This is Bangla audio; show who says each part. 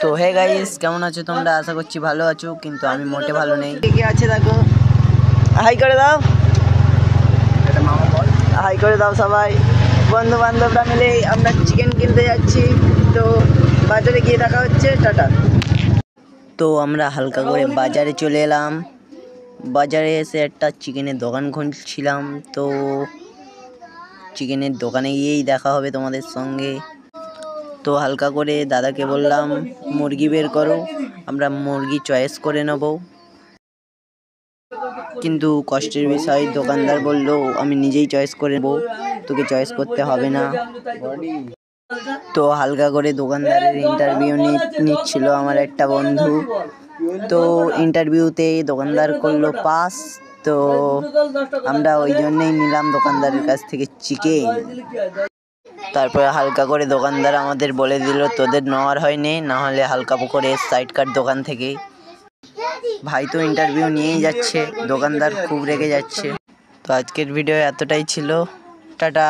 Speaker 1: তো হে গাইস, কেমন আছো তোমরা? আশা করছি ভালো আছো, কিন্তু আমি মোটে ভালো নেই। কে আছে দেখো, হাই করে দাও, হাই করে দাও সবাই। বন্ধু বান্ধবরা মিলে আমরা চিকেন কিনতে যাচ্ছি, তো বাজারে গিয়ে দেখা হচ্ছে, টাটা। তো আমরা হালকা করে বাজারে চলে এলাম। বাজারে এসে একটা চিকেনের দোকান খুঁজছিলাম, তো চিকেনের দোকানে গিয়েই দেখা হবে তোমাদের সঙ্গে। তো হালকা করে দাদাকে বললাম মুরগি বের করো, আমরা মুরগি চয়েস করে নেব। কিন্তু কষ্টের বিষয়, দোকানদার বলল আমি নিজেই চয়েস করে নেব, তোকে চয়েস করতে হবে না। তো হালকা করে দোকানদারের ইন্টারভিউ নিচ্ছিল আমার একটা বন্ধু। তো ইন্টারভিউতে দোকানদার করলো পাস, তো আমরা ওই জন্যই নিলাম দোকানদারের কাছ থেকে চিকেন। তারপরে হালকা করে দোকানদার আমাদের বলে দিল তোদের নেওয়ার হয়নি, না হলে হালকা করে সাইড কাট দোকান থেকে। ভাই তো ইন্টারভিউ নিয়েই যাচ্ছে, দোকানদার খুব রেগে যাচ্ছে। তো আজকের ভিডিও এতটাই ছিল, টাটা।